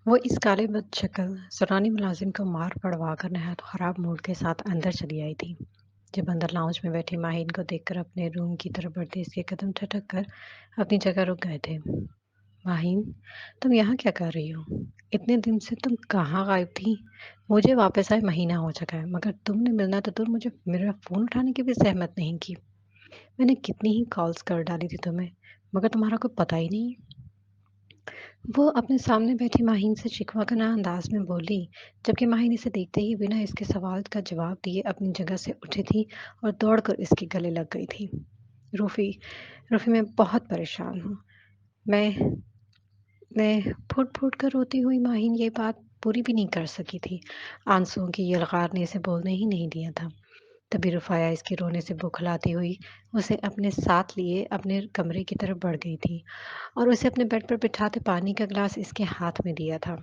وہ اس کالے بد شکل سرانی ملازم کو مار پڑوا کر نہایت خراب موڈ کے ساتھ اندر چلی آئی تھی۔ جب اندر لاؤنج میں بیٹھی ماہین کو دیکھ کر اپنے روم کی طرف بڑھتے اس کے قدم ٹھٹک کر اپنی جگہ رک گئے تھے۔ ماہین، تم یہاں کیا کر رہی ہو؟ اتنے دن سے تم کہاں غائب تھی؟ مجھے واپس آئے مہینہ ہو چکا ہے مگر تم نے ملنا تو دور مجھے میرا فون اٹھانے کی بھی زحمت نہیں کی۔ میں نے کتنی ہی کالز کر ڈالی تھی تمہیں مگر تمہارا کوئی پتہ ہی نہیں۔ وہ اپنے سامنے بیٹھی ماہین سے شکوہ کناں انداز میں بولی، جبکہ ماہین اسے دیکھتے ہی بنا اس کے سوال کا جواب دیے اپنی جگہ سے اٹھی تھی اور دوڑ کر اس کے گلے لگ گئی تھی۔ روفی، روفی میں بہت پریشان ہوں۔ میں میں پھوٹ پھوٹ کر روتی ہوئی ماہین یہ بات پوری بھی نہیں کر سکی تھی۔ آنسوؤں کی یلغار نے اسے بولنے ہی نہیں دیا تھا۔ تبھی رفایہ اس کے رونے سے بکھلاتی ہوئی اسے اپنے ساتھ لیے اپنے کمرے کی طرف بڑھ گئی تھی اور اسے اپنے بیڈ پر بٹھاتے پانی کا گلاس اس کے ہاتھ میں دیا تھا۔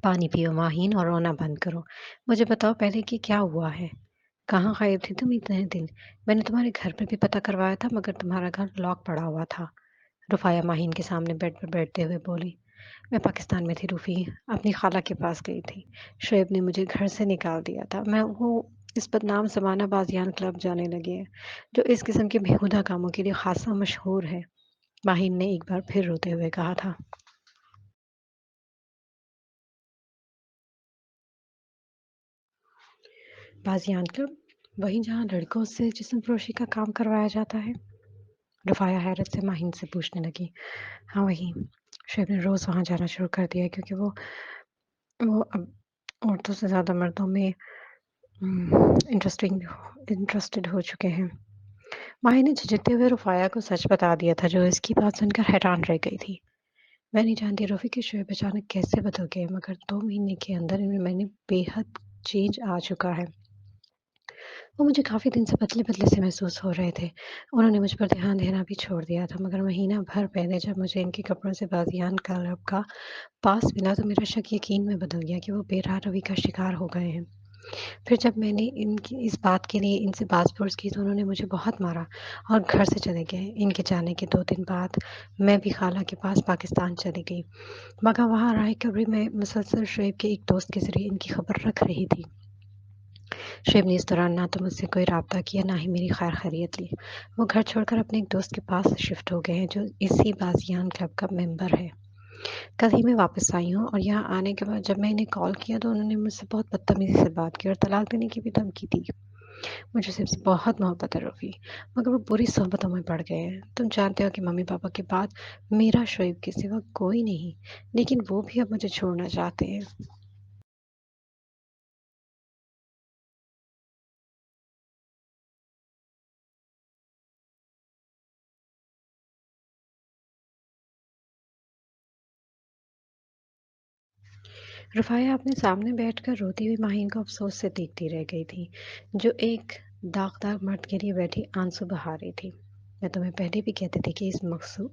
پانی پیو ماہین اور رونا بند کرو۔ مجھے بتاؤ پہلے کہ کیا ہوا ہے؟ کہاں غائب تھی تم اتنے دن؟ میں نے تمہارے گھر پر بھی پتہ کروایا تھا مگر تمہارا گھر لاک پڑا ہوا تھا۔ رفایہ ماہین کے سامنے بیڈ پر بیٹھتے ہوئے بولی، میں پاکستان میں تھی روفی، اپنی خالہ کے پاس گئی تھی۔ شعیب نے مجھے گھر سے نکال دیا تھا۔ وہ اس بدنام زمانہ بازیان کلب جانے لگے ہیں جو اس قسم کے بےہودہ کاموں کے لیے خاصا مشہور ہے۔ ماہین نے ایک بار پھر روتے ہوئے کہا تھا۔ بازیان کلب؟ وہیں جہاں لڑکوں سے جسم فروشی کا کام کروایا جاتا ہے؟ رفایہ حیرت سے ماہین سے پوچھنے لگی۔ ہاں وہیں۔ شعیب نے روز وہاں جانا شروع کر دیا ہے کیونکہ وہ اب عورتوں سے زیادہ مردوں میں انٹرسٹڈ ہو چکے ہیں۔ ماہی نے جھجکتے ہوئے رفایہ کو سچ بتا دیا تھا جو اس کی بات سن کر حیران رہ گئی تھی۔ میں نہیں جانتی روفی کہ شعیب اچانک کیسے بدل گئے مگر 2 مہینے کے اندر ان میں نے بے حد چینج آ چکا ہے۔ وہ مجھے کافی دن سے پتلے پتلے سے محسوس ہو رہے تھے۔ انہوں نے مجھ پر دھیان دینا بھی چھوڑ دیا تھا مگر مہینہ بھر پہلے جب مجھے ان کے کپڑوں سے بازیان کلب کا پاس ملا تو میرا شک یقین میں بدل گیا کہ وہ بے راہ روی کا شکار ہو گئے ہیں۔ پھر جب میں نے ان کی اس بات کے لیے ان سے باز پرس کی تو انہوں نے مجھے بہت مارا اور گھر سے چلے گئے۔ ان کے جانے کے 2 دن بعد میں بھی خالہ کے پاس پاکستان چلی گئی مگر وہاں رائے کبھی میں مسلسل شعیب کے ایک دوست کے ذریعے ان کی خبر رکھ رہی تھی۔ شعیب نے اس دوران نہ تو مجھ سے کوئی رابطہ کیا نہ ہی میری خیر خیریت لی۔ وہ گھر چھوڑ کر اپنے ایک دوست کے پاس شفٹ ہو گئے ہیں جو اسی بازیان کلب کا ممبر ہے۔ کل ہی میں واپس آئی ہوں اور یہاں آنے کے بعد جب میں انہیں کال کیا تو انہوں نے مجھ سے بہت بدتمیزی سے بات کی اور طلاق دینے کی بھی دھمکی دی۔ مجھے صرف سے بہت محبت ہے روفی مگر وہ بری صحبتوں میں پڑ گئے ہیں۔ تم جانتے ہو کہ ممی پاپا کے بعد میرا شعیب کے سوا کوئی نہیں لیکن وہ بھی اب مجھے چھوڑنا چاہتے ہیں۔ رفایہ اپنے سامنے بیٹھ کر روتی ہوئی ماہین کو افسوس سے دیکھتی رہ گئی تھی جو ایک داغدار مرد کے لیے بیٹھی آنسو بہا رہی تھی۔ میں تمہیں پہلے بھی کہتی تھی کہ اس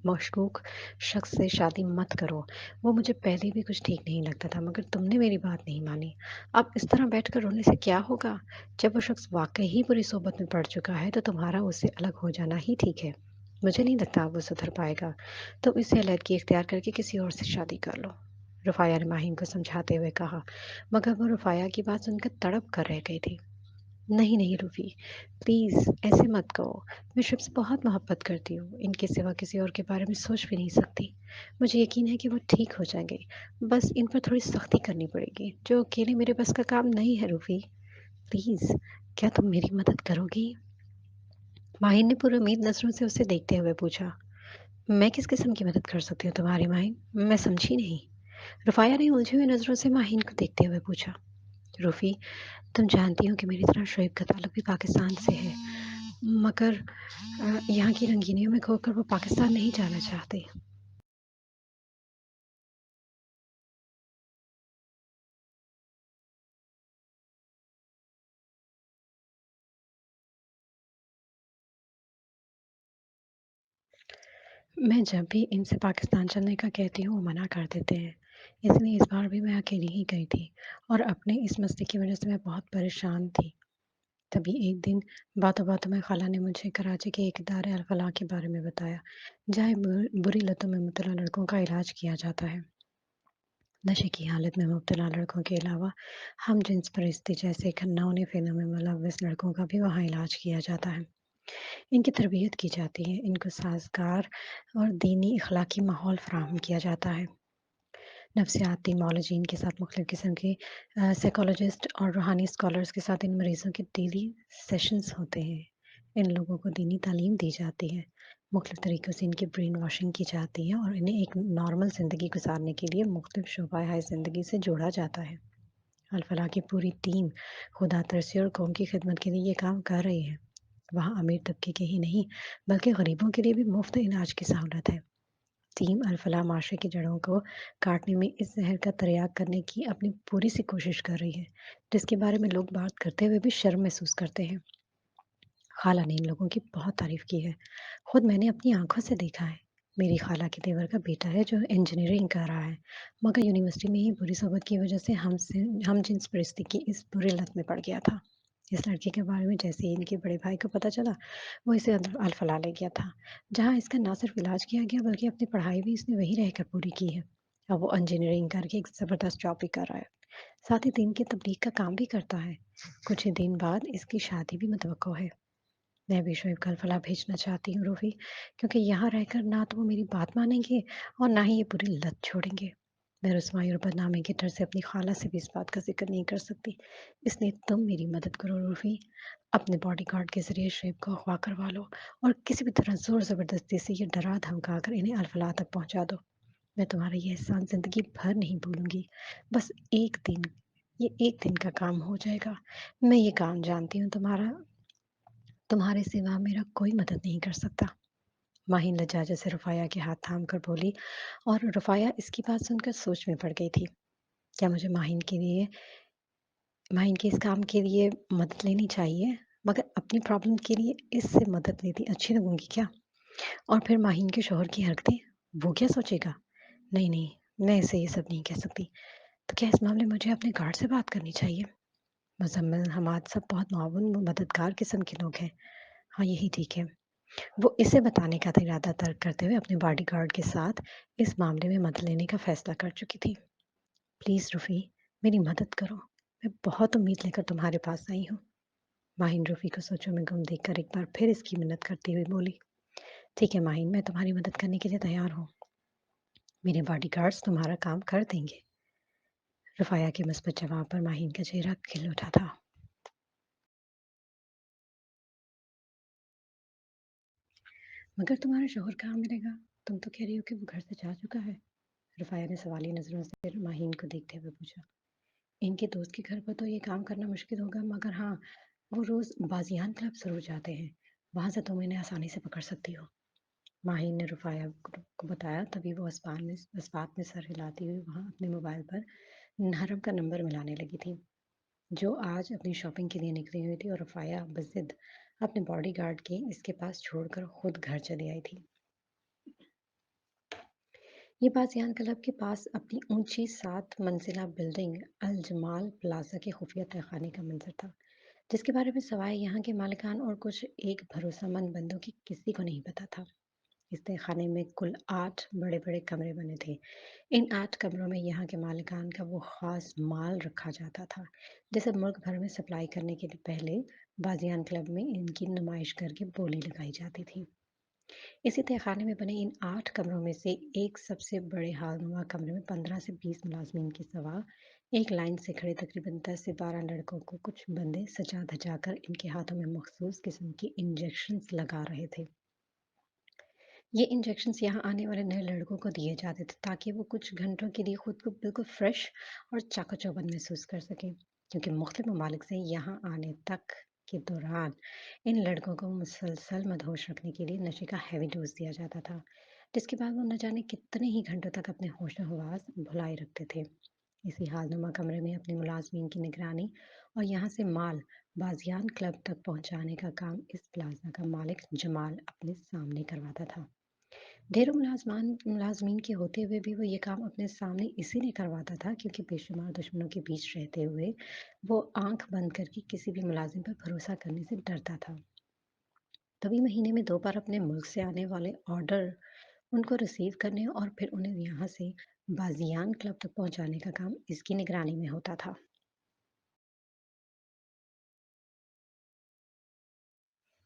مشکوک شخص سے شادی مت کرو۔ وہ مجھے پہلے بھی کچھ ٹھیک نہیں لگتا تھا مگر تم نے میری بات نہیں مانی۔ اب اس طرح بیٹھ کر رونے سے کیا ہوگا؟ جب وہ شخص واقعی ہی بری صحبت میں پڑ چکا ہے تو تمہارا اس سے الگ ہو جانا ہی ٹھیک ہے۔ مجھے نہیں لگتا اب وہ سدھر پائے گا۔ تم اسے علیحدگی اختیار کر کے کسی اور سے شادی کر لو۔ رفایہ نے ماہین کو سمجھاتے ہوئے کہا مگر وہ رفایہ کی بات سن کر تڑپ کر رہ گئی تھی۔ نہیں نہیں روفی، پلیز ایسے مت کہو۔ میں شب سے بہت محبت کرتی ہوں، ان کے سوا کسی اور کے بارے میں سوچ بھی نہیں سکتی۔ مجھے یقین ہے کہ وہ ٹھیک ہو جائیں گے، بس ان پر تھوڑی سختی کرنی پڑے گی جو اکیلے میرے بس کا کام نہیں ہے۔ روفی پلیز، کیا تم میری مدد کرو گی؟ ماہین نے پوری امید نظروں سے اسے دیکھتے ہوئے پوچھا۔ میں کس قسم کی مدد کر سکتی ہوں تمہاری ماہین؟ میں سمجھی نہیں۔ رفایہ نے الجھی ہوئی نظروں سے ماہین کو دیکھتے ہوئے پوچھا۔ روفی، تم جانتی ہو کہ میری طرح شعیب کا تعلق بھی پاکستان سے ہے مگر یہاں کی رنگینیوں میں کھو کر وہ پاکستان نہیں جانا چاہتے۔ میں جب بھی ان سے پاکستان چلنے کا کہتی ہوں وہ منع کر دیتے ہیں، اس لیے اس بار بھی میں اکیلی ہی گئی تھی اور اپنے اس مسئلے کی وجہ سے میں بہت پریشان تھی۔ تبھی ایک دن باتوں باتوں میں خالہ نے مجھے کراچی کے ایک ادارے الفلاح کے بارے میں بتایا جہاں بری لتوں میں مبتلا لڑکوں کا علاج کیا جاتا ہے۔ नशे की हालत में मुब्तला लड़कों के अलावा हम जिन्स परिस्थिति जैसे घिनौने फिल्मों में मुलव्वस लड़कों का भी वहाँ इलाज किया जाता है। इनकी तरबियत की जाती है, इनको साज़गार और दीनी अखलाकी माहौल फ़राहम किया जाता है। नफ्सियाती मौलजीन के साथ मुख्तलिफ़ किस्म के साइकोलॉजिस्ट और रूहानी स्कॉलर्स के साथ इन मरीज़ों के डेली सेशंस होते हैं। इन लोगों को दीनी तालीम दी जाती है, मुख्तलिफ़ तरीक़ों से इनकी ब्रेन वॉशिंग की जाती है और इन्हें एक नॉर्मल ज़िंदगी गुज़ारने के लिए मुख्तलिफ़ शोबाए ज़िंदगी से जोड़ा जाता है। अल-फलाह की पूरी टीम खुदा तरसी और कौम की खिदमत के लिए ये काम कर रही है। वहाँ अमीर तबके के ही नहीं, बल्कि गरीबों के लिए भी मुफ्त इलाज की सहूलत है। टीम अल-फलाह माशरे की जड़ों को काटने में इस जहर का तिर्याग करने की अपनी पूरी सी कोशिश कर रही है, जिसके बारे में लोग बात करते हुए भी शर्म महसूस करते हैं। खाला ने इन लोगों की बहुत तारीफ की है। खुद मैंने अपनी आंखों से देखा है। मेरी खाला के देवर का बेटा है जो इंजीनियरिंग कर रहा है, मगर यूनिवर्सिटी में ही बुरी सोबत की वजह से हम जिन्स परिस्थिति की इस बुरी लत में पड़ गया था। इस लड़के के बारे में जैसे ही इनके बड़े भाई को पता चला, वो इसे अल-फलाह ले गया था, जहाँ इसका ना सिर्फ इलाज किया गया बल्कि अपनी पढ़ाई भी इसने वहीं रहकर पूरी की है। अब वो इंजीनियरिंग करके एक ज़बरदस्त जॉब भी कर रहा है। साथ ही दीन की तबलीग का काम भी करता है। कुछ ही दिन बाद इसकी शादी भी मुतवक्को है। मैं भी शोएब का अल-फलाह भेजना चाहती हूँ रूही, क्योंकि यहाँ रहकर ना तो वो मेरी बात मानेंगे और ना ही ये बुरी लत छोड़ेंगे। मैं रुस्वाई और बदनामी के डर से अपनी खाला से भी इस बात का ज़िक्र नहीं कर सकती। इसलिए तुम मेरी मदद करो रूही। अपने बॉडीगार्ड के ज़रिए शोएब को अगवा करवा लो और किसी भी तरह ज़ोर-ज़बरदस्ती से ये डरा-धमका कर इन्हें अल-फलाह तक पहुँचा दो। मैं तुम्हारा ये एहसान ज़िंदगी भर नहीं भूलूँगी। बस एक दिन, ये एक दिन का काम हो जाएगा। मैं ये काम जानती हूँ तुम्हारे सिवा मेरा कोई मदद नहीं कर सकता। माहिन लज्जाज से रुफ़ाया के हाथ थाम कर बोली और रुफ़ाया इसकी बात सुनकर सोच में पड़ गई थी। क्या मुझे माहिन के इस काम के लिए मदद लेनी चाहिए? मगर अपनी प्रॉब्लम के लिए इससे मदद लेती अच्छी लगूँगी क्या? और फिर माहिन के शौहर की हरकतें, वो क्या सोचेगा? नहीं, नहीं, मैं इसे ये सब नहीं कह सकती। तो क्या इस मामले में मुझे अपने गार्ड से बात करनी चाहिए? मुज़म्मिल, हमाद सब बहुत मुआविन मददगार किस्म के लोग हैं। हाँ, यही ठीक है। वो इसे बताने का इरादा तर्क करते हुए अपने बॉडीगार्ड के साथ इस मामले में मदद लेने का फैसला कर चुकी थी। प्लीज़ रूफ़ी, मेरी मदद करो। मैं बहुत उम्मीद लेकर तुम्हारे पास आई हूँ। माहिन रूफ़ी को सोचों में गुम देखकर एक बार फिर इसकी मिन्नत करती हुई बोली, ठीक है माहिन, मैं तुम्हारी मदद करने के लिए तैयार हूँ। मेरे बॉडीगार्ड्स तुम्हारा काम कर देंगे। रुफ़ाया के मुस्बत जवाब पर माहिन का चेहरा खिल उठा था। मगर तुम्हारा शौहर कहाँ मिलेगा? तुम तो कह रही हो कि वो घर से जा चुका है। रुफ़ाया ने सवालिया नज़रों से माहिन को देखते हुए पूछा। इनके दोस्त के घर पर तो ये काम करना मुश्किल होगा, मगर हाँ, वो रोज़ बाज़ियान क्लब ज़रूर जाते हैं। वहाँ से तुम इन्हें आसानी से पकड़ सकती हो। माहिन ने रुफ़ाया को बताया, तभी वो इस बात में सर हिलाती हुई वहाँ अपने मोबाइल पर नहरम का नंबर मिलाने लगी थी, जो आज अपनी शॉपिंग के लिए निकली हुई थी और रुफ़ाया बज़िद अपने बॉडीगार्ड के इसके पास छोड़कर खुद घर चली आई थी। ये बाज़ियान क्लब के पास अपनी ऊंची 7 मंजिला बिल्डिंग अल जमाल प्लाजा के खुफिया तहखाने का मंजर था, जिसके बारे में सवाए यहाँ के मालिकान और कुछ एक भरोसेमंद बंदों की किसी को नहीं पता था। इस तहखाने में कुल 8 बड़े-बड़े कमरे बने थे। इन 8 कमरों में यहाँ के मालिकान का वो ख़ास माल रखा जाता था, जिसे मुल्क भर में सप्लाई करने के लिए पहले बाज़ियान क्लब में इनकी नुमाइश करके बोली लगाई जाती थी। इसी तहखाने में बने इन 8 कमरों में से एक सबसे बड़े हालनुमा कमरे में 15 से 20 मुलाज़मीन के सिवा एक लाइन से खड़े तकरीबन 10 से 12 लड़कों को कुछ बंदे सजा-धजा कर इनके हाथों में मखसूस किस्म की इंजेक्शंस लगा रहे थे। ये इंजेक्शंस यहाँ आने वाले नए लड़कों को दिए जाते थे ताकि वो कुछ घंटों के लिए खुद को बिल्कुल फ्रेश और चाको-चौबंद महसूस कर सकें, क्योंकि मुख्तलिफ ममालिक से यहाँ आने तक के दौरान इन लड़कों को मुसलसल मदहोश रखने के लिए नशे का हैवी डोज दिया जाता था, जिसके बाद वो न जाने कितने ही घंटों तक अपने होश-ओ-हवास भुलाए रखते थे। इसी हालनुमा कमरे में अपने मुलाजमीन की निगरानी और यहाँ से माल बाजियान क्लब तक पहुँचाने का काम इस प्लाजा का मालिक जमाल अपने सामने करवाता था। ढेरों मुलाजमीन के होते हुए भी वो ये काम अपने सामने इसीलिए करवाता था क्योंकि बेशुमार दुश्मनों के बीच रहते हुए वो आंख बंद करके किसी भी मुलाजिम पर भरोसा करने से डरता था। तभी महीने में 2 बार अपने मुल्क से आने वाले ऑर्डर उनको रिसीव करने और फिर उन्हें यहाँ से बाजियान क्लब तक पहुंचाने का काम इसकी निगरानी में होता था।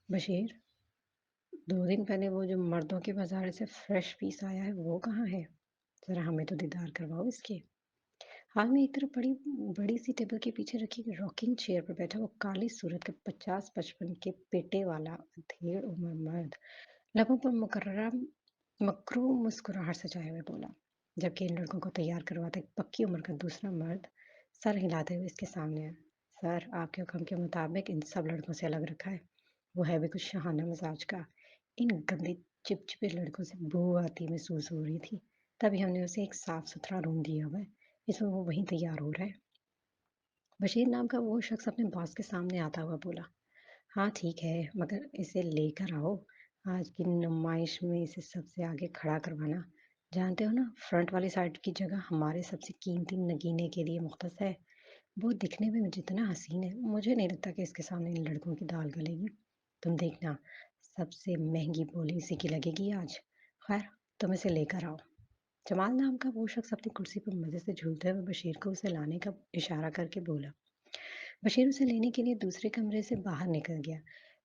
बशीर, 2 दिन पहले वो जो मर्दों के बाजार से फ्रेश पीस आया है वो कहाँ है? जरा हमें तो दीदार करवाओ इसके। हाल में एक तरफ बड़ी बड़ी सी टेबल के पीछे रखी रॉकिंग चेयर पर बैठा वो काली सूरत के 50-55 के पेटे वाला अधेड़ उम्र मर्द लबों पर मुकर्रर मकरू मुस्कुराहट सजाए हुए बोला, जबकि इन लड़कों को तैयार करवाता एक पक्की उम्र का दूसरा मर्द सर हिलाते हुए इसके सामने आया। सर, आपके हुक्म के मुताबिक इन सब लड़कों से अलग रखा है। वो है भी कुछ शहाना मिजाज का। इन गंदे चिपचिपे लड़कों से बू आती महसूस हो रही थी। तभी हमने उसे एक साफ सुथरा रूम दिया हुआ है, इसमें वो वहीं तैयार हो रहा है। बशीर नाम का वो शख्स अपने बॉस के सामने आता हुआ बोला, हाँ ठीक है, मगर इसे लेकर आओ। आज की नुमाइश में इसे सबसे आगे खड़ा करवाना। जानते हो ना, फ्रंट वाली साइड की जगह हमारे सबसे कीमती नगीने के लिए मुख्तस है। वो दिखने में जितना हसीन है, मुझे नहीं लगता कि इसके सामने इन लड़कों की दाल गलेगी। तुम देखना, सबसे महंगी बोली इसी की लगेगी आज। खैर, तुम इसे लेकर आओ। जमाल नाम का वो शख्स अपनी कुर्सी पर मजे से झूलते हुए बशीर को उसे लाने का इशारा करके बोला। बशीर उसे लेने के लिए दूसरे कमरे से बाहर निकल गया।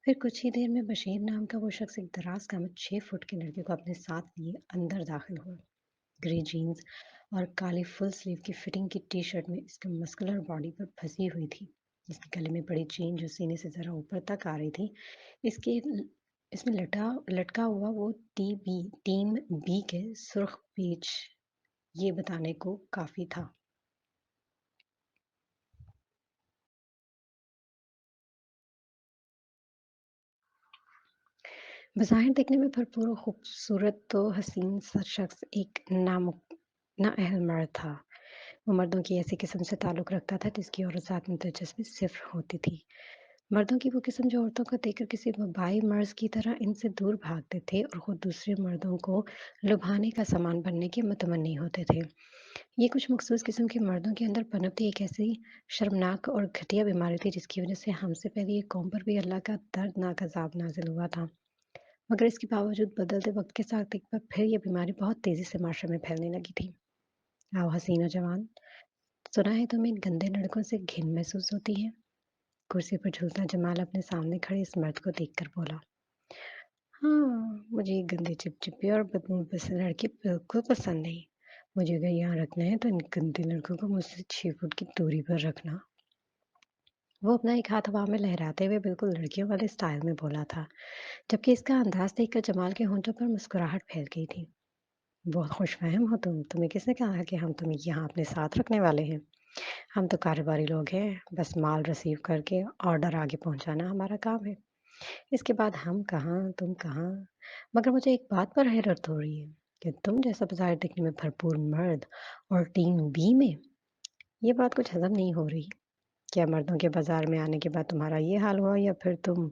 फिर कुछ ही देर में बशीर नाम का वो शख्स एक दराज कमर 6 फुट के लड़के को अपने साथ लिए अंदर दाखिल हुआ। ग्रे जीन्स और काली फुल स्लीव की फिटिंग की टी शर्ट में इसकी मस्कुलर बॉडी पर फंसी हुई थी। इसके गले में पड़ी चेन जो सीने से जरा ऊपर तक आ रही थी, इसके इसमें लटका हुआ वो टीम बी के सुर्ख पेच ये बताने को काफी था। बज़ाहिर देखने में भरपूर और खूबसूरत तो हसीन सा शख्स एक नाअहल मर्द था। वो मर्दों की ऐसी किस्म से ताल्लुक़ रखता था जिसकी औरत में दिलचस्पी सिफ़्र होती थी। मर्दों की वो किस्म जो औरतों को देखकर किसी वबाई मर्ज़ की तरह इनसे दूर भागते थे और खुद दूसरे मर्दों को लुभाने का सामान बनने के मुतमन्नी होते थे। ये कुछ मख़सूस किस्म के मर्दों के अंदर पनपती एक ऐसी शर्मनाक और घटिया बीमारी थी जिसकी वज़ह से हमसे पहले ये कौम पर भी अल्लाह का दर्दनाक अज़ाब नाज़िल हुआ था। मगर इसके बावजूद बदलते वक्त के साथ एक बार फिर ये बीमारी बहुत तेजी से माशरे में फैलने लगी थी। आओ हसीन जवान, सुना है तुम्हें इन गंदे लड़कों से घिन महसूस होती है? कुर्सी पर झूलता जमाल अपने सामने खड़े इस मर्द को देखकर बोला। हाँ, मुझे ये गंदे चिपचिपे और बदबू पसंद लड़के बिल्कुल पसंद नहीं। मुझे अगर यहाँ रखना है तो इन गंदे लड़कों को मुझसे 6 फुट की दूरी पर रखना। वो अपना एक हाथ हवा में लहराते हुए बिल्कुल लड़कियों वाले स्टाइल में बोला था, जबकि इसका अंदाज देखकर जमाल के होंठों पर मुस्कुराहट फैल गई थी। बहुत खुशफ़हम हो तुम। तुम्हें किसने कहा है कि हम तुम्हें यहाँ अपने साथ रखने वाले हैं? हम तो कारोबारी लोग हैं, बस माल रिसीव करके ऑर्डर आगे पहुँचाना हमारा काम है। इसके बाद हम कहाँ, तुम कहाँ? मगर मुझे एक बात पर हैरत हो रही है कि तुम जैसा बाज़ार दिखने में भरपूर मर्द और टीम बी में, ये बात कुछ हज़म नहीं हो रही। क्या मर्दों के बाज़ार में आने के बाद तुम्हारा ये हाल हुआ या फिर तुम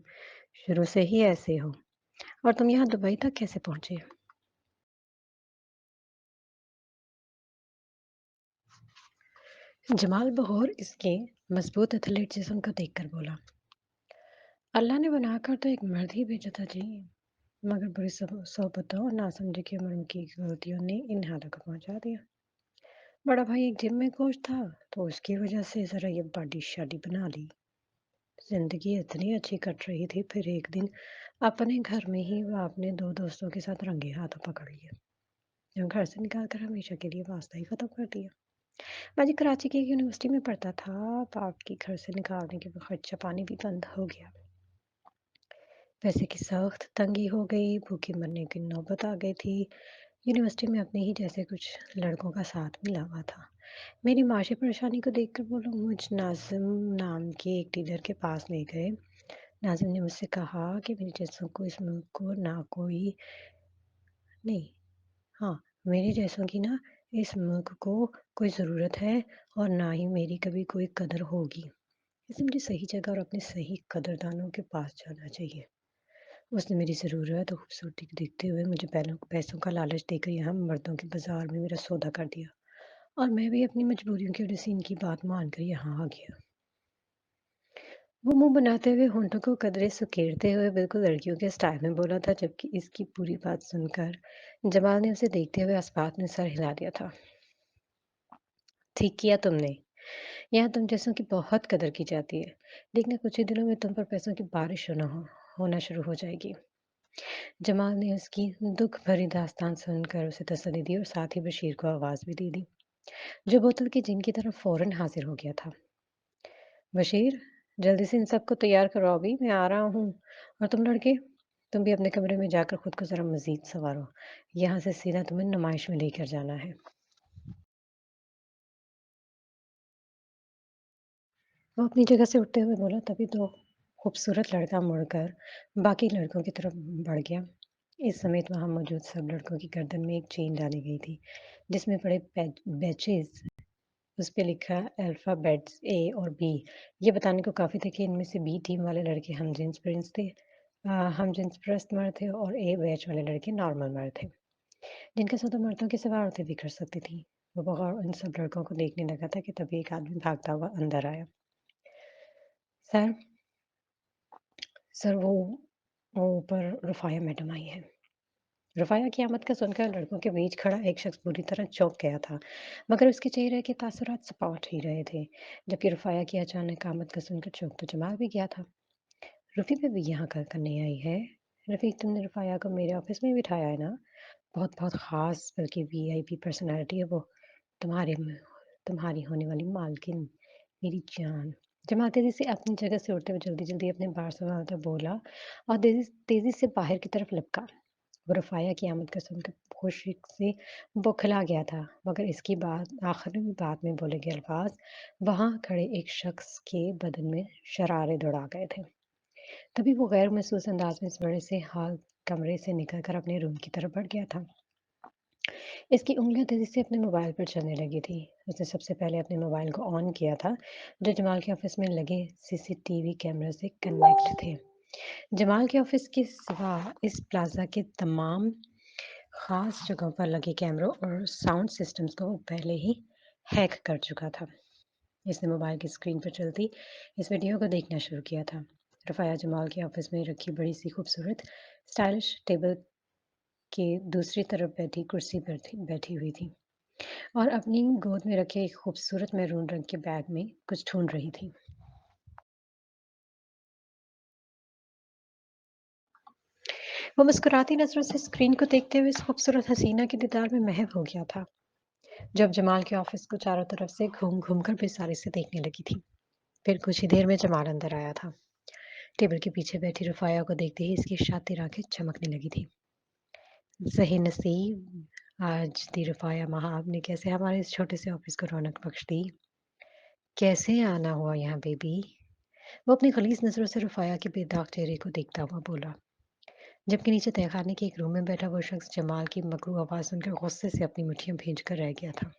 शुरू से ही ऐसे हो? और तुम यहाँ दुबई तक कैसे पहुँचे? जमाल बगौर इसके मजबूत एथलीट जिस्म को देखकर बोला, अल्लाह ने बनाकर तो एक मर्द ही भेजा था जी, मगर बुरी सोबतों और नासमझी की उम्र की गलतियों ने इन हाथों को पहुंचा दिया। बड़ा भाई एक जिम में कोच था, तो उसकी वजह से जरा ये बॉडी शादी बना ली। जिंदगी इतनी अच्छी कट रही थी, फिर एक दिन अपने घर में ही वो अपने 2 दोस्तों के साथ रंगे हाथों पकड़ लिया। जो घर से निकाल कर हमेशा के लिए वास्ता ही खत्म कर दिया। मैं जी कराची की एक यूनिवर्सिटी में पढ़ता था, बाप की घर से निकालने के बाद खर्चा पानी भी बंद हो गया। पैसे की सख्त तंगी हो गई, भूखे मरने की नौबत आ गई थी। यूनिवर्सिटी में अपने ही जैसे कुछ लड़कों का साथ मिला हुआ था। मेरी माशी परेशानी को देखकर वो लोग मुझ नाज़िम नाम के एक टीचर के पास ले गए। नाज़िम ने मुझसे कहा कि मेरे जैसों को इस मुल्क को ना कोई नहीं हाँ, मेरे जैसों की ना इस मुल्क को कोई ज़रूरत है और ना ही मेरी कभी कोई कदर होगी। इसलिए मुझे सही जगह और अपने सही कदरदानों के पास जाना चाहिए। उसने मेरी ज़रूरत और खूबसूरती को देखते हुए मुझे पैसों का लालच देकर यहाँ मर्दों के बाज़ार में मेरा सौदा कर दिया और मैं भी अपनी मजबूरियों की वजह से इनकी बात मानकर यहाँ आ गया। वो मुँह बनाते हुए होंठों को कदरे सुकेड़ते हुए बिल्कुल लड़कियों के स्टाइल में बोला था, जबकि इसकी पूरी बात सुनकर जमाल ने उसे देखते हुए इस्पात में सर हिला दिया था। ठीक किया तुमने। यहाँ तुम जैसों की बहुत कदर की जाती है। देखना कुछ ही दिनों में तुम पर पैसों की बारिश होना शुरू हो जाएगी। जमाल ने उसकी दुख भरी दास्तान सुनकर उसे तसल्ली दी और साथ ही बशीर को आवाज भी दे दी, जो बोतल के जिन की तरफ फौरन हाजिर हो गया था। बशीर, जल्दी से इन सबको तैयार करो, अभी मैं आ रहा हूँ। और तुम लड़के, तुम भी अपने कमरे में जाकर खुद को जरा मजीद संवारो। यहाँ से सीधा तुम्हें नुमाइश में लेकर जाना है। वो अपनी जगह से उठते हुए बोला, तभी तो खूबसूरत लड़का मुड़कर बाकी लड़कों की तरफ बढ़ गया। इस समय वहां मौजूद सब लड़कों की गर्दन में एक चेन डाली गई थी, जिसमें बड़े बैचेस, उस पे लिखा अल्फाबेट्स ए और बी। ये बताने को काफी थे कि इनमें से बी टीम वाले लड़के हमजिन्स प्रिंस थे, हमजिन्स प्रस्त मर्द थे, और ए बैच वाले लड़के नॉर्मल मर्द थे, जिनका सौदा मर्दों के सिवा औरतें भी कर सकती थी। वो बगौर उन सब लड़कों को देखने लगा था कि तभी एक आदमी भागता हुआ अंदर आया। सर, सर वो ऊपर रुफ़ाया मैडम आई हैं। रुफ़ाया की आमद का सुनकर लड़कों के बीच खड़ा एक शख्स बुरी तरह चौंक गया था, मगर उसके चेहरे के तासुरात सपाट ही रहे थे। जबकि रुफ़ाया की अचानक आमद का सुनकर चौंक तो जमाल भी गया था। रुफ़ी भी यहाँ क्या करने आई है? रफ़ीक, तुमने रुफ़ाया को मेरे ऑफिस में बिठाया है ना? बहुत बहुत ख़ास बल्कि वीआईपी पर्सनैलिटी है वो। तुम्हारे म तुम्हारी होने वाली मालकिन, मेरी जान। जमाल तेज़ी से अपनी जगह से उठते हुए जल्दी-जल्दी अपने बार संभालता बोला और तेज़ी तेज़ी से बाहर की तरफ लपका। वो रुफ़ाया की आमद का सुनकर खुशी से बौखला गया था, मगर इसके बाद आखिरी बात में बोले गए अल्फाज वहाँ खड़े एक शख्स के बदन में शरारे दौड़ा गए थे। तभी वो गैर महसूस अंदाज में इस बड़े से हॉल कमरे से निकलकर अपने रूम की तरफ बढ़ गया था। इसकी उँगलियाँ तेज़ी से अपने मोबाइल पर चलने लगी थी। उसने सबसे पहले अपने मोबाइल को ऑन किया था, जो जमाल के ऑफ़िस में लगे सीसीटीवी कैमरा से कनेक्ट थे। जमाल के ऑफ़िस के सिवा इस प्लाज़ा के तमाम ख़ास जगहों पर लगे कैमरों और साउंड सिस्टम्स को वो पहले ही हैक कर चुका था। इसने मोबाइल की स्क्रीन पर चलती इस वीडियो को देखना शुरू किया था। रफ़ाया जमाल के ऑफ़िस में रखी बड़ी सी खूबसूरत स्टाइलिश टेबल के दूसरी तरफ बैठी कुर्सी पर बैठी हुई थी और अपनी गोद में रखे एक खूबसूरत मैरून रंग के बैग में कुछ ढूंढ रही थी। वो मुस्कुराती नजरों से स्क्रीन को देखते हुए इस खूबसूरत हसीना के दीदार में महव हो गया था, जब जमाल के ऑफिस को चारों तरफ से घूम घूम कर बेसारी से देखने लगी थी। फिर कुछ ही देर में जमाल अंदर आया था। टेबल के पीछे बैठी रुफाया को देखते ही इसकी शातिर आंखें चमकने लगी थी। सही नसीब, आज दी रुफाया महाब ने कैसे हमारे इस छोटे से ऑफिस को रौनक बख्श दी। कैसे आना हुआ यहाँ बेबी? वो अपनी खलीज नजरों से रुफाया के बेदाग चेहरे को देखता हुआ बोला, जबकि नीचे तहखाने के एक रूम में बैठा वो शख्स जमाल की मकरू आवाज सुनकर गुस्से से अपनी मुट्ठियां भींच कर रह गया था।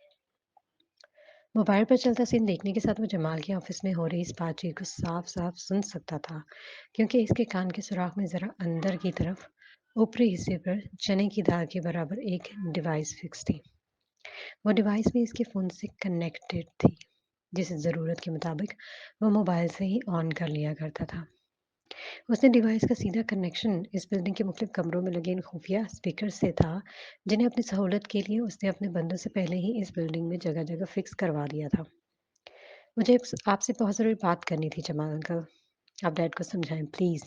मोबाइल पर चलता सीन देखने के साथ वो जमाल के ऑफिस में हो रही इस बातचीत को साफ साफ सुन सकता था, क्योंकि इसके कान के सुराख में जरा अंदर की तरफ ऊपरी हिस्से पर चने की दाल के बराबर एक डिवाइस फिक्स थी। वो डिवाइस भी इसके फ़ोन से कनेक्टेड थी, जिसे ज़रूरत के मुताबिक वो मोबाइल से ही ऑन कर लिया करता था। उसने डिवाइस का सीधा कनेक्शन इस बिल्डिंग के मुख्तलिफ कमरों में लगे इन खुफिया स्पीकर से था, जिन्हें अपनी सहूलत के लिए उसने अपने बंदों से पहले ही इस बिल्डिंग में जगह जगह फिक्स करवा दिया था। मुझे आपसे बहुत ज़रूरी बात करनी थी जमाल अंकल। आप डैड को समझाएं प्लीज़।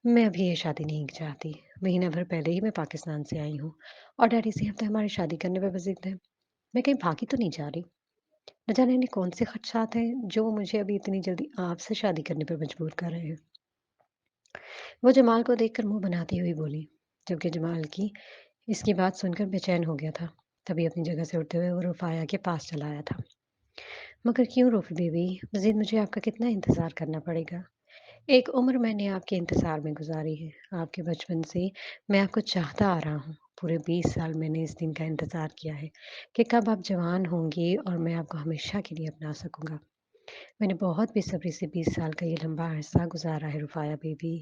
मैं अभी ये शादी नहीं चाहती। महीना भर पहले ही मैं पाकिस्तान से आई हूँ और डैड इसी हफ्ते हमारी शादी करने पर वजीद है। मैं कहीं भागी तो नहीं जा रही। न जाने इन्हें कौन से खदशात हैं जो मुझे अभी इतनी जल्दी आपसे शादी करने पर मजबूर कर रहे हैं। वो जमाल को देखकर मुंह बनाती हुई बोली, जबकि जमाल की इसकी बात सुनकर बेचैन हो गया था। तभी अपनी जगह से उठते हुए वो रुफाया के पास चला आया था। मगर क्यों रूफी बेबी, मजीद मुझे आपका कितना इंतजार करना पड़ेगा? एक उम्र मैंने आपके इंतजार में गुजारी है। आपके बचपन से मैं आपको चाहता आ रहा हूँ। पूरे 20 साल मैंने इस दिन का इंतजार किया है कि कब आप जवान होंगी और मैं आपको हमेशा के लिए अपना सकूंगा। मैंने बहुत बेसब्री से 20 साल का ये लंबा अरसा गुजारा है रुफ़ाया बेबी।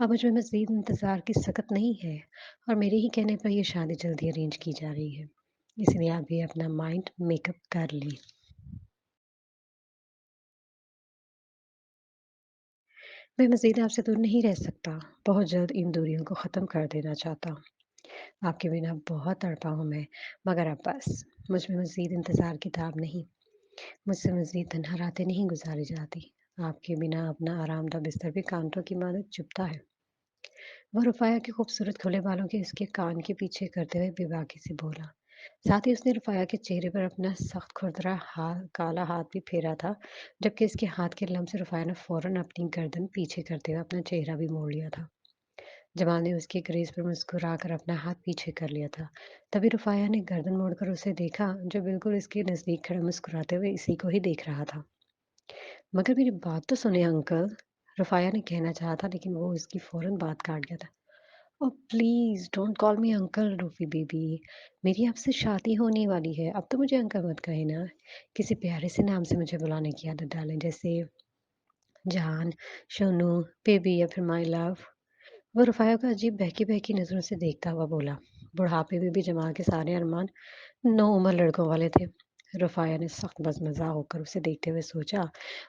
अब मुझ में मज़ीद इंतज़ार की सकत नहीं है और मेरे ही कहने पर ये शादी जल्दी अरेंज की जा रही है। इसलिए आप भी अपना माइंड मेकअप कर लें। मैं मज़ीद आपसे दूर नहीं रह सकता। बहुत जल्द इन दूरियों को ख़त्म कर देना चाहता हूँ। आपके बिना बहुत तड़पा हूँ मैं, मगर अब बस। मुझ में मज़ीद इंतज़ार की ताब नहीं। मुझसे मज़ीद तन्हा रातें नहीं गुज़ारी जाती। आपके बिना अपना आरामदा बिस्तर भी कांटों की मानों चुभता है। वो रुफ़ाया के खूबसूरत खुले बालों के उसके कान के पीछे करते हुए बेबाकी से बोला। साथ ही उसने रुफ़ाया के चेहरे पर अपना सख्त खुरदरा काला हाथ भी फेरा था, जबकि इसके हाथ के लम्ब से रुफ़ाया ने फ़ौरन अपनी गर्दन पीछे करते हुए अपना चेहरा भी मोड़ लिया था। जमाल ने उसके करीज पर मुस्कुराकर अपना हाथ पीछे कर लिया था। तभी रुफ़ाया ने गर्दन मोड़कर उसे देखा, जो बिल्कुल इसके नज़दीक खड़ा मुस्कुराते हुए इसी को ही देख रहा था। मगर मेरी बात तो सुने अंकल, रुफ़ाया ने कहना चाहा था, लेकिन वो उसकी फ़ौरन बात काट गया था। Oh please don't call me uncle Rufi baby. मेरी आपसे शादी होने वाली है। अब तो मुझे अंकल मत कहें ना। किसी प्यारे से नाम से मुझे बुलाने की आदत डालें, जैसे जान, शोनू, बेबी या फिर माय लव। वो रुफ़ाया को अजीब बहकी-बहकी नज़रों से देखता हुआ बोला। बुढ़ापे में भी जमाल के सारे अरमान नौउम्र लड़कों वाले थे। रुफ़ाया ने सख्त मज़मज़ा होकर उसे देखते हुए सोचा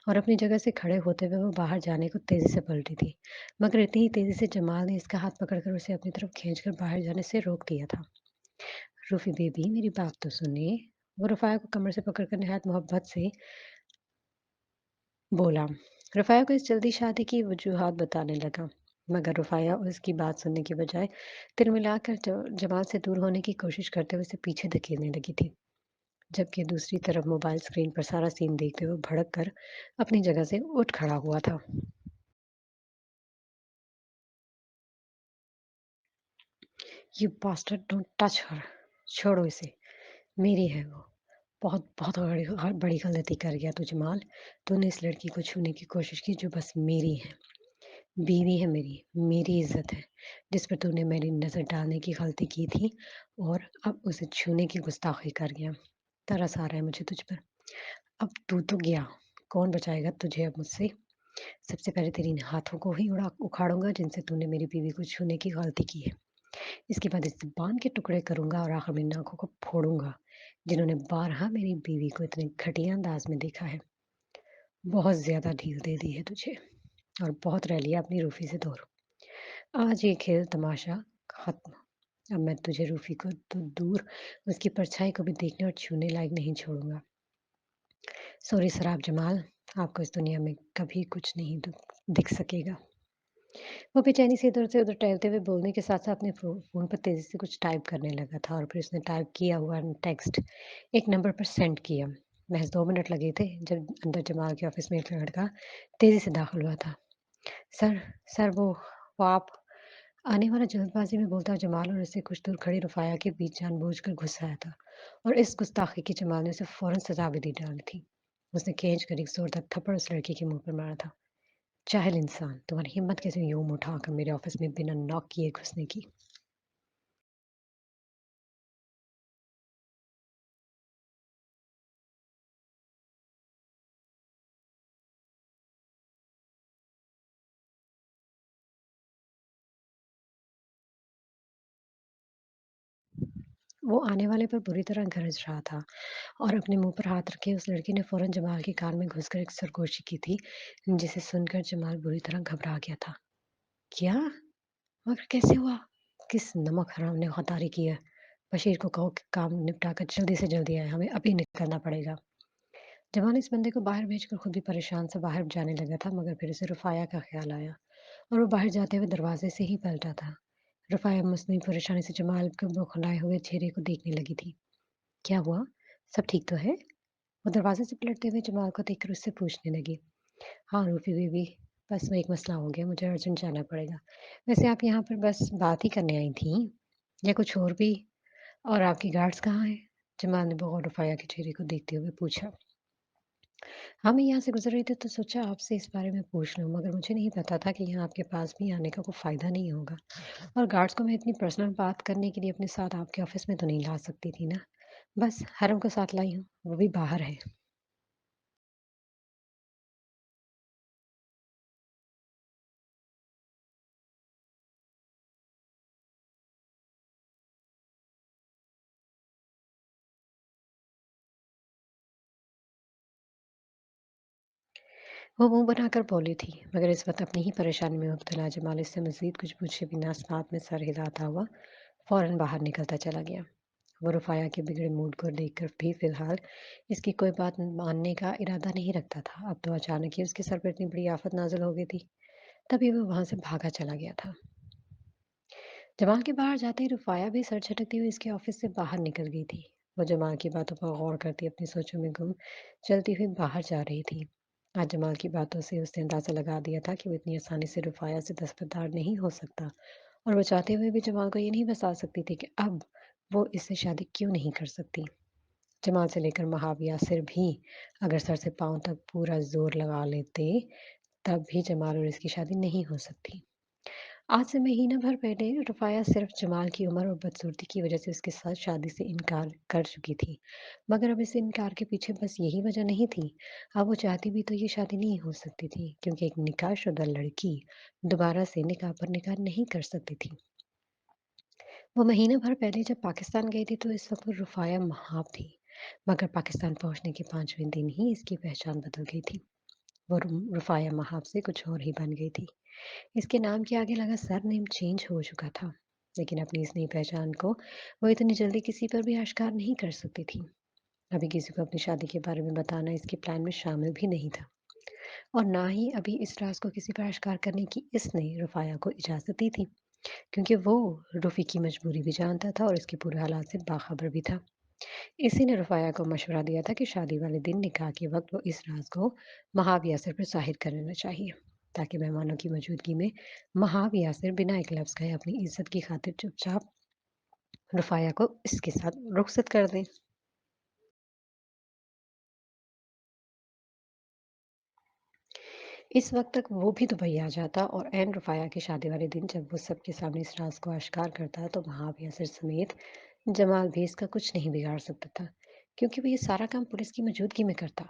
और अपनी जगह से खड़े होते हुए वो बाहर जाने को तेज़ी से पलटी थी। मगर इतनी ही तेज़ी से जमाल ने इसका हाथ पकड़कर उसे अपनी तरफ खींचकर बाहर जाने से रोक दिया था। रूफ़ी बेबी मेरी बात तो सुनिए। वो रुफ़ाया को कमर से पकड़कर निहायत मोहब्बत से बोला। रुफ़ाया को इस जल्दी शादी की वजूहात बताने लगा, मगर रुफ़ाया उसकी बात सुनने के बजाय तिलमिलाकर जमाल से दूर होने की कोशिश करते हुए उसे पीछे धकेलने लगी थी। जबकि दूसरी तरफ मोबाइल स्क्रीन पर सारा सीन देखते हुए भड़क कर अपनी जगह से उठ खड़ा हुआ था। You bastard don't touch her. छोड़ो इसे, मेरी है वो। बहुत बहुत बड़ी गलती कर गया तू जमाल। तूने इस लड़की को छूने की कोशिश की जो बस मेरी है। बीवी है मेरी, मेरी इज़्ज़त है, जिस पर तूने मेरी नज़र डालने की गलती की थी और अब उसे छूने की गुस्ताखी कर गया। तरस आ रहा है मुझे तुझ पर। अब तू तो गया, कौन बचाएगा तुझे अब मुझसे? सबसे पहले तेरे इन हाथों को ही उखाड़ूँगा जिनसे तूने मेरी बीवी को छूने की गलती की है। इसके बाद इस ज़ुबान के टुकड़े करूँगा और आखिर में नाकों को फोड़ूँगा, जिन्होंने बारहा मेरी बीवी को इतने घटिया अंदाज़ में देखा है। बहुत ज़्यादा ढील दे दी है तुझे और बहुत रह लिया अपनी रूफ़ी से दूर। आज ये खेल तमाशा खत्म। अब मैं तुझे रूफ़ी को तो दूर, उसकी परछाई को भी देखने और छूने लायक नहीं छोड़ूँगा। सॉरी सराब जमाल, आपको इस दुनिया में कभी कुछ नहीं दिख सकेगा। वो बेचैनी से इधर से उधर टहलते हुए बोलने के साथ-साथ अपने फ़ोन पर तेज़ी से कुछ टाइप करने लगा था और फिर उसने टाइप किया हुआ टेक्स्ट एक नंबर पर सेंड किया। महज़ 2 मिनट लगे थे जब अंदर जमाल के ऑफ़िस में एक लड़का तेज़ी से दाखिल हुआ था। सर, सर वो आप। आने वाला जल्दबाज़ी में बोलता जमाल और उससे कुछ दूर खड़ी रुफ़ाया के बीच जानबूझकर घुस आया था और इस गुस्ताखी की जमाल ने उसे फ़ौरन सज़ा भी दी डाली थी। उसने खींच कर एक ज़ोरदार थप्पड़ उस लड़के के मुँह पर मारा था। जाहिल इंसान, तुम्हारी हिम्मत कैसे हुई यूँ मुँह उठाकर मेरे ऑफ़िस में बिना नॉक किए घुसने की? वो आने वाले पर बुरी तरह गरज रहा था और अपने मुँह पर हाथ रखे उस लड़के ने फ़ौरन जमाल के कान में घुसकर एक सरगोशी की थी, जिसे सुनकर जमाल बुरी तरह घबरा गया था। क्या? मगर कैसे हुआ? किस नमक हराम ने गद्दारी की है? बशीर को कहो कि काम निपटा कर जल्दी से जल्दी आए, हमें अभी निकलना पड़ेगा। जमाल इस बंदे को बाहर भेजकर खुद भी परेशान सा बाहर जाने लगा था, मगर फिर उसे रुफ़ाया का ख़्याल आया और वो बाहर जाते हुए दरवाज़े से ही पलटा था। रुफ़ाया मसनूई परेशानी से जमाल के बौखलाए हुए चेहरे को देखने लगी थी। क्या हुआ? सब ठीक तो है? वो दरवाज़े से पलटते हुए जमाल को देखकर उससे पूछने लगी। हाँ, रूफ़ी बीबी, बस वो एक मसला हो गया, मुझे अर्जेंट जाना पड़ेगा। वैसे आप यहाँ पर बस बात ही करने आई थीं या कुछ और भी? और आपकी गार्ड्स कहाँ हैं? जमाल ने बगौर रुफ़ाया के चेहरे को देखते हुए पूछा। हाँ, मैं यहाँ से गुज़र रही थी तो सोचा आपसे इस बारे में पूछ लूँ, मगर मुझे नहीं पता था कि यहाँ आपके पास भी आने का कोई फ़ायदा नहीं होगा। और गार्ड्स को मैं इतनी पर्सनल बात करने के लिए अपने साथ आपके ऑफ़िस में तो नहीं ला सकती थी ना। बस हरम को साथ लाई हूँ, वो भी बाहर है। वो मुँह बनाकर बोली थी, मगर इस वक़्त अपनी ही परेशानी में मुब्तला जमाल इससे मज़ीद कुछ पूछे बिना साथ में सर हिलाता हुआ फ़ौरन बाहर निकलता चला गया। वो रुफ़ाया के बिगड़े मूड को देखकर भी फ़िलहाल इसकी कोई बात मानने का इरादा नहीं रखता था। अब तो अचानक ही उसके सर पर इतनी बड़ी आफ़त नाज़िल हो गई थी। तभी वो वहाँ से भागा चला गया था। जमाल के बाहर जाते ही रुफ़ाया भी सर झटकती हुई इसके ऑफ़िस से बाहर निकल गई थी। वो जमाल की बातों पर गौर करती अपनी सोचों में गुम चलती हुई बाहर जा रही थी। आज जमाल की बातों से उसने अंदाज़ा लगा दिया था कि वो इतनी आसानी से रुफ़ाया से दस्तबरदार नहीं हो सकता और वो चाहते हुए भी जमाल को ये नहीं बता सकती थी कि अब वो इससे शादी क्यों नहीं कर सकती। जमाल से लेकर महाविया सिर भी अगर सर से पाँव तक पूरा ज़ोर लगा लेते, तब भी जमाल और इसकी शादी नहीं हो सकती। आज से महीना भर पहले रुफ़ाया सिर्फ़ जमाल की उम्र और बदसूरती की वजह से उसके साथ शादी से इनकार कर चुकी थी। मगर अब इस इनकार के पीछे बस यही वजह नहीं थी। अब वो चाहती भी तो ये शादी नहीं हो सकती थी, क्योंकि एक निकाहशुदा लड़की दोबारा से निकाह पर निकाह नहीं कर सकती थी। वो महीना भर पहले जब पाकिस्तान गई थी तो इस वक़्त वो रुफ़ाया महाब थी। मगर पाकिस्तान पहुँचने के 5वें दिन ही इसकी पहचान बदल गई थी। वो रुफ़ाया महाब से कुछ और ही बन गई थी। इसके नाम के आगे लगा सरनेम चेंज हो चुका था। लेकिन अपनी इस नई पहचान को वो इतनी जल्दी किसी पर भी आश्कार नहीं कर सकती थी। अभी किसी को अपनी शादी के बारे में बताना इसके प्लान में शामिल भी नहीं था। और ना ही अभी इस राज़ को किसी पर आश्कार करने की इसने रुफ़ाया को इजाज़त दी थी। क्योंकि वो रूफ़ी की मजबूरी भी जानता था और इसके पूरे हालात से बाख़बर भी था। इसी ने रुफ़ाया को मशवरा दिया था कि शादी वाले दिन निकाह के वक़्त वो इस राज़ को महाब यासिर पर ज़ाहिर कर लेना चाहिए, ताकि मेहमानों की मौजूदगी में महाब यासिर बिना एक लफ़्ज़ कहे अपनी इज़्ज़त की खातिर चुपचाप रुफ़ाया को इसके साथ रुख़सत कर दें। इस वक़्त तक वो भी दुबई आ जाता और ऐन रुफ़ाया की शादी वाले दिन जब वो सबके सामने इस राज़ को आश्कार करता तो महाब यासिर समेत जमाल भी इसका कुछ नहीं बिगाड़ सकता था, क्योंकि वो ये सारा काम पुलिस की मौजूदगी में करता।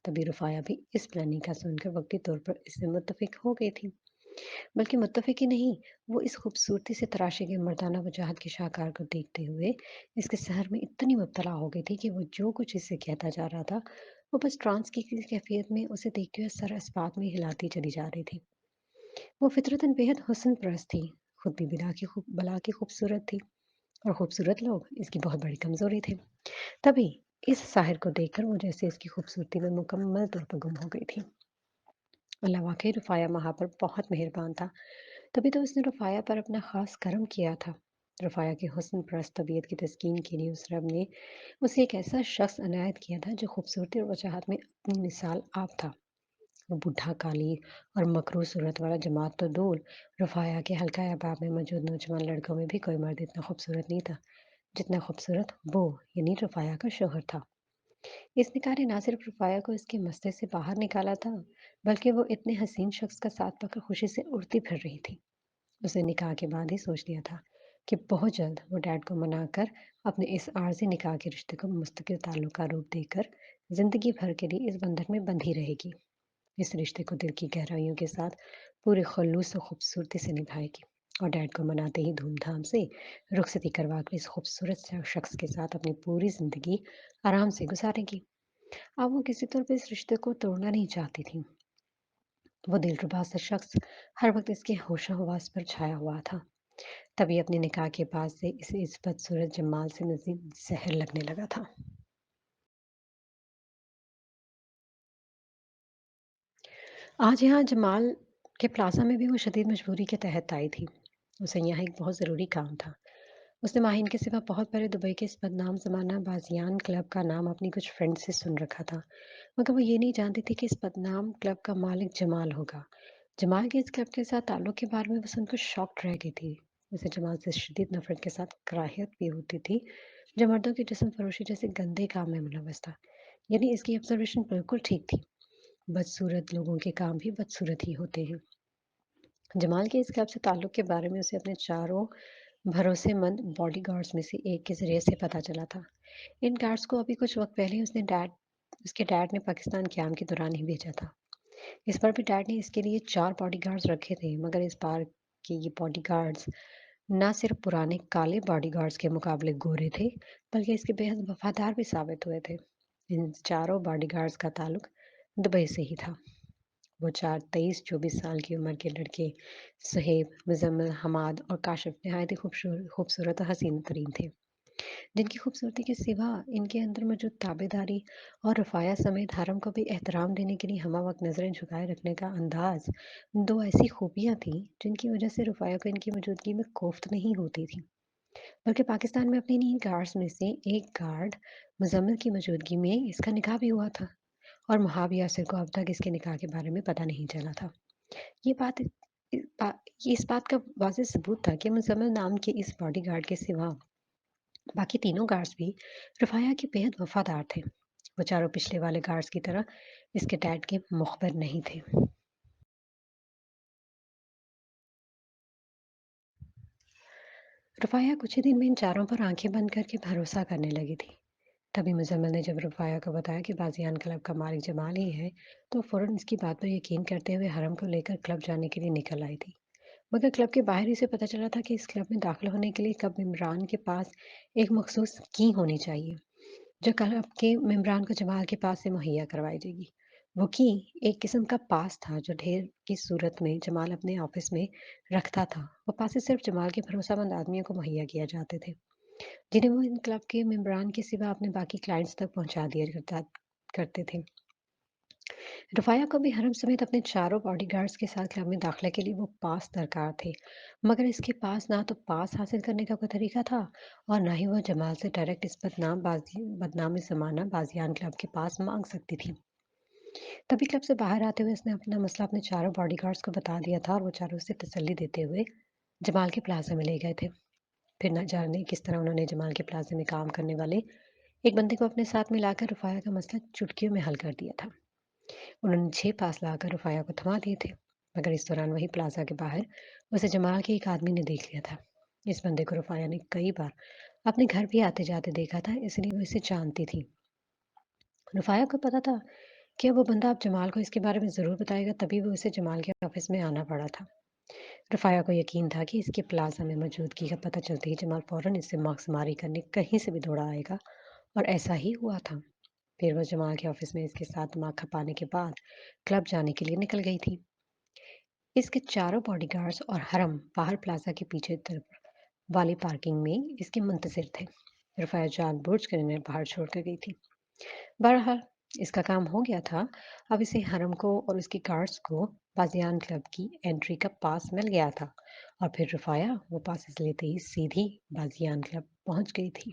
तभी रुफ़ाया भी इस प्लानिंग का सुनकर वक़्ती तौर पर इससे मुत्तफ़िक हो गई थी। बल्कि मुत्तफ़िक ही नहीं, वो इस खूबसूरती से तराशे गए मर्दाना वजाहत के शाहकार को देखते हुए इसके सहर में इतनी मुब्तला हो गई थी कि वो जो कुछ इससे कहता जा रहा था, वो बस ट्रांस की किसी कैफ़ियत में उसे देखते हुए सर इस्पात में हिलाती चली जा रही थी। वो फ़ितरतन बेहद हुस्न परस्त थी, खुद भी बला की खूबसूरत थी और खूबसूरत लोग इसकी बहुत बड़ी कमज़ोरी थे। तभी इस साहिर को देखकर वो जैसे इसकी खूबसूरती में मुकम्मल तौर पर गुम हो गई थी। अल्लाह वाक़ई रुफ़ाया वहाँ पर बहुत मेहरबान था। तभी तो उसने रुफ़ाया पर अपना ख़ास करम किया था। रुफ़ाया की हुस्न परस्त तबीयत की तस्कीन के लिए उस रब ने उसे एक ऐसा शख़्स इनायत किया था जो खूबसूरती और वजाहत में अपनी मिसाल आप था। वो बूढ़ा काली और मकरूह सूरत वाला जमात तो दूर, रुफ़ाया के हल्का अहबाब में मौजूद नौजवान लड़कों में भी कोई मर्द इतना खूबसूरत नहीं था, जितना खूबसूरत वो यानी रुफ़ाया का शौहर था। इस निकाह ने ना सिर्फ रुफ़ाया को इसके मस्ते से बाहर निकाला था, बल्कि वो इतने हसीन शख्स का साथ पाकर खुशी से उड़ती फिर रही थी। उसने निकाह के बाद ही सोच लिया था कि बहुत जल्द वो डैड को मनाकर अपने इस आर्ज़ी निकाह के रिश्ते को मुस्तकिल ताल्लुक का रूप देकर ज़िंदगी भर के लिए इस बंधन में बंधी रहेगी। इस रिश्ते को दिल की गहराइयों के साथ पूरे खलूस और खूबसूरती से निभाएगी और डैड को मनाते ही धूमधाम से रुखसती करवा कर इस खूबसूरत शख्स के साथ अपनी पूरी ज़िंदगी आराम से गुजारेगी। अब वो किसी तौर पे इस रिश्ते को तोड़ना नहीं चाहती थी। वो दिलरुबा सा शख्स हर वक्त इसके होशो-हवास पर छाया हुआ था। तभी अपने निकाह के बाद से इसे इस बदसूरत जमाल से मज़ीद ज़हर लगने लगा था। आज यहाँ जमाल के प्लाज़ा में भी वो शदीद मजबूरी के तहत आई थी। उसे यहाँ एक बहुत ज़रूरी काम था। उसने माहिन के सिवा बहुत पहले दुबई के इस बदनाम ज़माना बाज़ियान क्लब का नाम अपनी कुछ फ्रेंड से सुन रखा था। मगर वो ये नहीं जानती थी कि इस बदनाम क्लब का मालिक जमाल होगा। जमाल के इस क्लब के साथ ताल्लुक़ के बारे में वो सुनकर शॉक्ड रह गई थी। उसे जमाल से शदीद नफ़रत के साथ कराहियत भी होती थी, जो मर्दों की जिस्म फ़रोशी जैसे गंदे काम में मुलव्वस था। यानी इसकी ऑब्ज़र्वेशन बिल्कुल ठीक थी। बदसूरत लोगों के काम भी बदसूरत ही होते हैं। जमाल के इस क्लब से ताल्लुक़ के बारे में उसे अपने चारों भरोसेमंद बॉडीगार्ड्स में से एक के ज़रिए से पता चला था। इन गार्ड्स को अभी कुछ वक़्त पहले उसके डैड ने पाकिस्तान क़याम के दौरान ही भेजा था। इस बार भी डैड ने इसके लिए 4 बॉडीगार्ड्स रखे थे, मगर इस बार के ये बॉडीगार्ड्स ना सिर्फ पुराने काले बॉडीगार्ड्स के मुकाबले गोरे थे, बल्कि इसके बेहद वफ़ादार भी साबित हुए थे। इन चारों बॉडीगार्ड्स का ताल्लुक दुबई से ही था। वो 4 23-24 साल की उम्र के लड़के सुहेब, मुज़म्मिल, हमाद और काशिफ़ नहायत ही खूबसूरत और हसीन तरीन थे। جن کی خوبصورتی کے سوا ان کے اندر موجود تابیداری اور رفایا سمیت حرم کو بھی احترام دینے کے لیے ہمہ وقت نظریں جھکائے رکھنے کا انداز دو ایسی خوبیاں تھیں جن کی وجہ سے رفایا کو ان کی موجودگی میں کوفت نہیں ہوتی تھی، بلکہ پاکستان میں اپنے انہیں گارڈز میں سے ایک گارڈ مزمل کی موجودگی میں اس کا نکاح بھی ہوا تھا، اور محاب یاسر کو اب تک اس کے نکاح کے بارے میں پتہ نہیں چلا تھا۔ یہ بات یہ اس بات کا واضح ثبوت تھا کہ مزمل نام کے اس باڈی گارڈ کے سوا باقی تینوں گارڈز بھی رفایا کے بےحد وفادار تھے۔ وہ چاروں پچھلے والے گارڈز کی طرح اس کے ڈیڈ کے مخبر نہیں تھے۔ رفایا کچھ ہی دن میں ان چاروں پر آنکھیں بند کر کے بھروسہ کرنے لگی تھی۔ تبھی مزمل نے جب رفایا کو بتایا کہ بازیان کلب کا مالک جمال ہی ہے، تو فوراً اس کی بات پر یقین کرتے ہوئے حرم کو لے کر کلب جانے کے لیے نکل آئی تھی۔ مگر کلب کے باہر ہی سے پتہ چلا تھا کہ اس کلب میں داخل ہونے کے لیے کلب ممبران کے پاس ایک مخصوص کی ہونی چاہیے، جو کلب کے ممبران کو جمال کے پاس سے مہیا کروائی جائے گی۔ وہ کی ایک قسم کا پاس تھا جو ڈھیر کی صورت میں جمال اپنے آفس میں رکھتا تھا۔ وہ پاسے صرف جمال کے بھروسہ مند آدمیوں کو مہیا کیا جاتے تھے، جنہیں وہ ان کلب کے ممبران کے سوا اپنے باقی کلائنٹس تک پہنچا دیا کرتے تھے۔ رفایا کو بھی حرم سمیت اپنے چاروں باڈی گارڈز کے ساتھ کلب میں داخلے کے لیے وہ پاس درکار تھے، مگر اس کے پاس نہ تو پاس حاصل کرنے کا کوئی طریقہ تھا اور نہ ہی وہ جمال سے ڈائریکٹ اس بدنام زمانہ بازیان کلب کے پاس مانگ سکتی تھی۔ تبھی کلب سے باہر آتے ہوئے اس نے اپنا مسئلہ اپنے چاروں باڈی گارڈز کو بتا دیا تھا، اور وہ چاروں اسے تسلی دیتے ہوئے جمال کے پلازا میں لے گئے تھے۔ پھر نہ جانے کس طرح انہوں نے جمال کے پلازے میں کام کرنے والے ایک بندے کو اپنے ساتھ ملا کر رفایا کا مسئلہ چٹکیوں میں حل کر دیا تھا۔ انہوں نے 6 پاس لا کر رفایا کو تھما دیے تھے، مگر اس دوران وہی پلازا کے باہر اسے جمال کے ایک آدمی نے دیکھ لیا تھا۔ اس بندے کو رفایا نے کئی بار اپنے گھر بھی آتے جاتے دیکھا تھا، اس لیے وہ اسے جانتی تھی۔ رفایا کو پتا تھا کہ وہ بندہ اب جمال کو اس کے بارے میں ضرور بتائے گا، تبھی وہ اسے جمال کے آفس میں آنا پڑا تھا۔ رفایا کو یقین تھا کہ اس کے پلازا میں موجودگی کا پتہ چلتے ہی جمال فوراً اس سے مارکس ماری کرنے کہیں سے بھی دوڑا آئے گا، اور ایسا ہی ہوا تھا۔ پھر وہ جمال کے آفس میں اس کے ساتھ دماغ کھپانے کے بعد کلب جانے کے لیے نکل گئی تھی۔ اس کے چاروں باڈی گارڈز اور حرم باہر پلازا کے پیچھے طرف والی پارکنگ میں اس کے منتظر تھے۔ رفایا جان بوجھ کر انہیں باہر چھوڑ کر گئی تھی۔ بہرحال اس کا کام ہو گیا تھا۔ اب اسے حرم کو اور اس کے گارڈز کو بازیان کلب کی انٹری کا پاس مل گیا تھا، اور پھر رفایا وہ پاسز لیتے ہی سیدھی بازیان کلب پہنچ گئی تھی۔